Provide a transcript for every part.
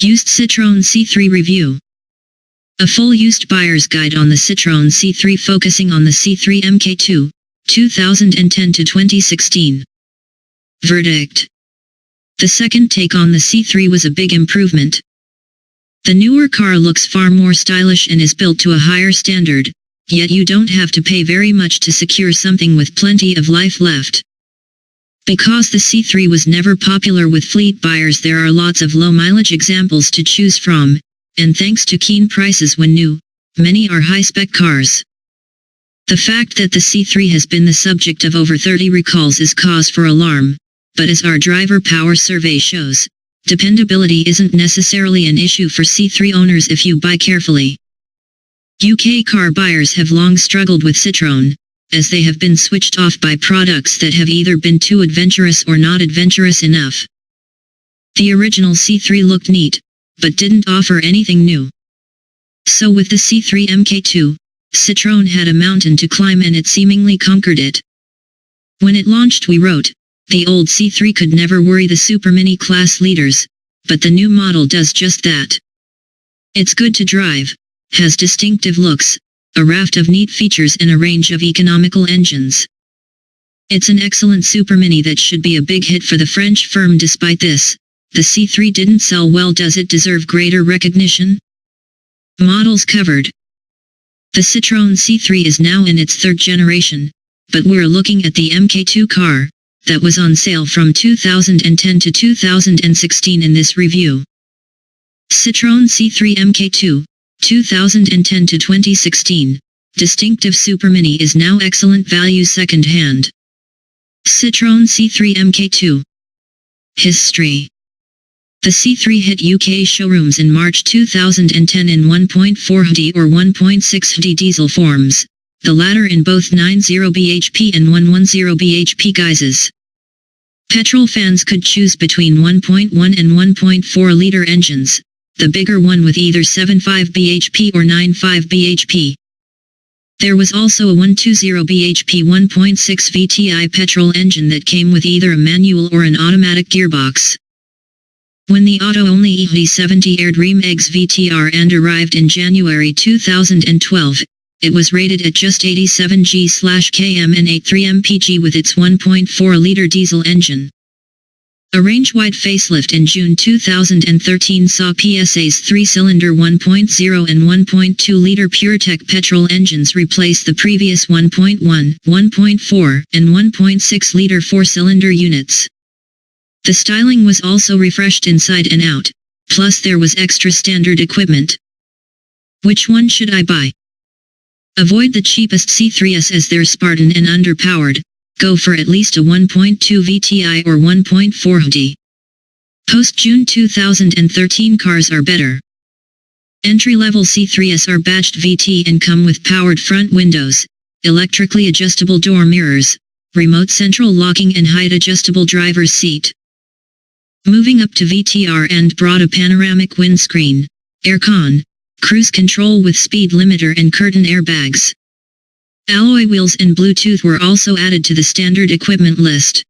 Used Citroen C3 Review. A full used buyer's guide on the Citroen C3 focusing on the C3 MK2, 2010 to 2016. Verdict. The second take on the C3 was a big improvement. The newer car looks far more stylish and is built to a higher standard, yet you don't have to pay very much to secure something with plenty of life left. Because the C3 was never popular with fleet buyers, there are lots of low-mileage examples to choose from, and thanks to keen prices when new, many are high-spec cars. The fact that the C3 has been the subject of over 30 recalls is cause for alarm, but as our driver power survey shows, dependability isn't necessarily an issue for C3 owners if you buy carefully. UK car buyers have long struggled with Citroen, as they have been switched off by products that have either been too adventurous or not adventurous enough. The original C3 looked neat, but didn't offer anything new. So with the C3 MK2, Citroen had a mountain to climb and it seemingly conquered it. When it launched we wrote, the old C3 could never worry the super mini class leaders, but the new model does just that. It's good to drive, has distinctive looks, a raft of neat features and a range of economical engines. It's an excellent super mini that should be a big hit for the French firm. Despite this, the C3 didn't sell well. Does it deserve greater recognition? Models covered. The Citroen C3 is now in its third generation, but we're looking at the MK2 car, that was on sale from 2010 to 2016 in this review. Citroen C3 MK2, 2010 to 2016, distinctive super mini is now excellent value second hand. Citroen C3 MK2. History. The C3 hit UK showrooms in March 2010 in 1.4 or 1.6 diesel forms, the latter in both 90 bhp and 110 bhp guises. Petrol fans could choose between 1.1 and 1.4-litre engines, the bigger one with either 7.5 bhp or 9.5 bhp. There was also a 120 bhp 1.6 VTI petrol engine that came with either a manual or an automatic gearbox. When the auto-only EV70 aired Ream Eggs VTR and arrived in January 2012, it was rated at just 87 G/km and 83 mpg with its 1.4-litre diesel engine. A range-wide facelift in June 2013 saw PSA's 3-cylinder 1.0 and 1.2-litre PureTech petrol engines replace the previous 1.1, 1.4, and 1.6-litre 4-cylinder units. The styling was also refreshed inside and out, plus there was extra standard equipment. Which one should I buy? Avoid the cheapest C3s as they're Spartan and underpowered. Go for at least a 1.2 VTI or 1.4 D. Post-June 2013 cars are better. Entry-level C3s are badged VT and come with powered front windows, electrically adjustable door mirrors, remote central locking and height-adjustable driver's seat. Moving up to VTR and brought a panoramic windscreen, aircon, cruise control with speed limiter and curtain airbags. Alloy wheels and Bluetooth were also added to the standard equipment list.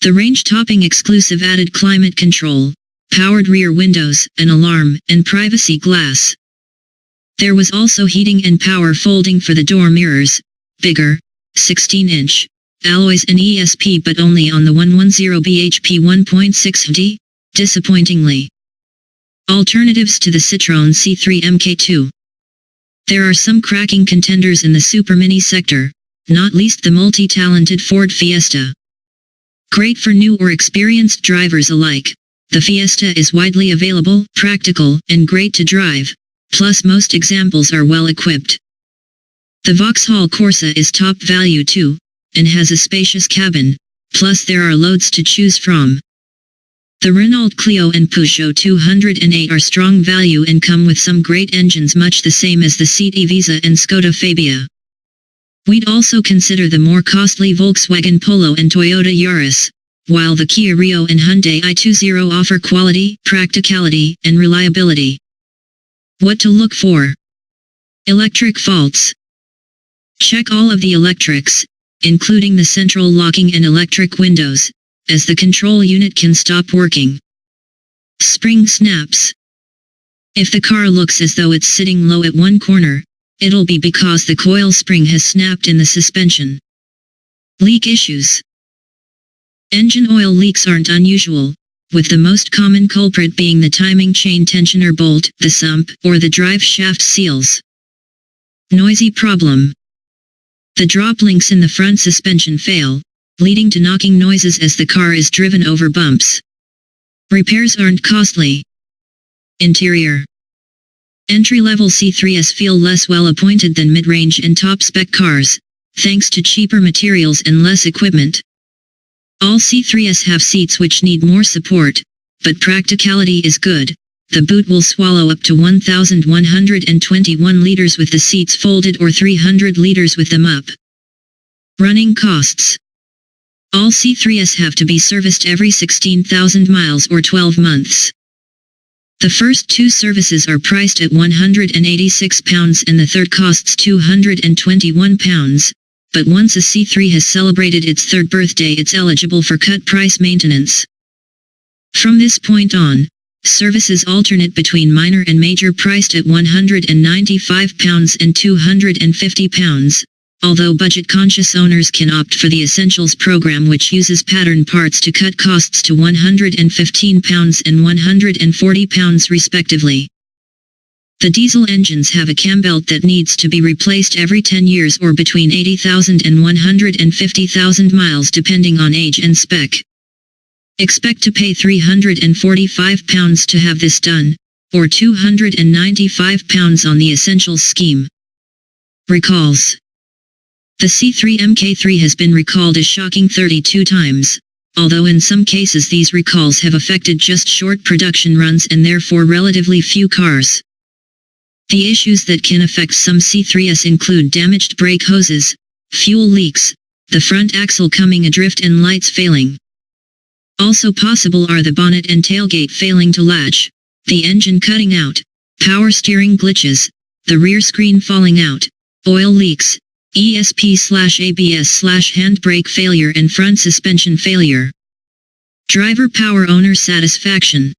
The range-topping exclusive added climate control, powered rear windows, an alarm, and privacy glass. There was also heating and power folding for the door mirrors, bigger, 16-inch, alloys and ESP but only on the 110 bhp 1.6 D, disappointingly. Alternatives to the Citroen C3 MK2. There are some cracking contenders in the super mini sector, not least the multi-talented Ford Fiesta. Great for new or experienced drivers alike, the Fiesta is widely available, practical, and great to drive, plus most examples are well equipped. The Vauxhall Corsa is top value too, and has a spacious cabin, plus there are loads to choose from. The Renault Clio and Peugeot 208 are strong value and come with some great engines much the same as the Seat Ibiza and Skoda Fabia. We'd also consider the more costly Volkswagen Polo and Toyota Yaris, while the Kia Rio and Hyundai i20 offer quality, practicality, and reliability. What to look for? Electric faults. Check all of the electrics, including the central locking and electric windows, as the control unit can stop working. Spring snaps. If the car looks as though it's sitting low at one corner, it'll be because the coil spring has snapped in the suspension. Leak issues. Engine oil leaks aren't unusual, with the most common culprit being the timing chain tensioner bolt, the sump, or the drive shaft seals. Noisy problem. The drop links in the front suspension fail, leading to knocking noises as the car is driven over bumps. Repairs aren't costly. Interior. Entry-level C3s feel less well-appointed than mid-range and top-spec cars, thanks to cheaper materials and less equipment. All C3s have seats which need more support, but practicality is good. The boot will swallow up to 1,121 liters with the seats folded or 300 liters with them up. Running costs. All C3s have to be serviced every 16,000 miles or 12 months. The first two services are priced at £186 and the third costs £221, but once a C3 has celebrated its third birthday it's eligible for cut-price maintenance. From this point on, services alternate between minor and major priced at £195 and £250, although budget-conscious owners can opt for the Essentials program which uses pattern parts to cut costs to £115 and £140 respectively. The diesel engines have a cam belt that needs to be replaced every 10 years or between 80,000 and 150,000 miles depending on age and spec. Expect to pay £345 to have this done, or £295 on the Essentials scheme. Recalls. The C3 MK3 has been recalled a shocking 32 times, although in some cases these recalls have affected just short production runs and therefore relatively few cars. The issues that can affect some C3s include damaged brake hoses, fuel leaks, the front axle coming adrift and lights failing. Also possible are the bonnet and tailgate failing to latch, the engine cutting out, power steering glitches, the rear screen falling out, oil leaks, ESP/ABS/handbrake failure and front suspension failure. Driver power owner satisfaction.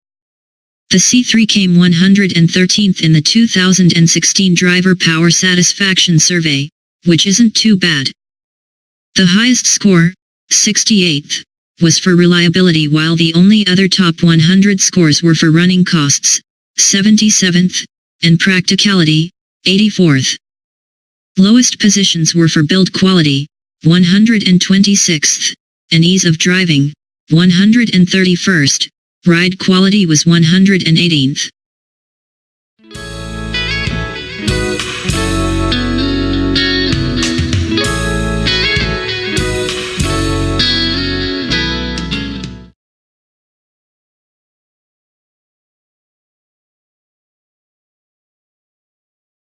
The C3 came 113th in the 2016 Driver Power Satisfaction Survey, which isn't too bad. The highest score, 68th, was for reliability while the only other top 100 scores were for running costs, 77th, and practicality, 84th. Lowest positions were for build quality, 126th, and ease of driving, 131st, ride quality was 118th.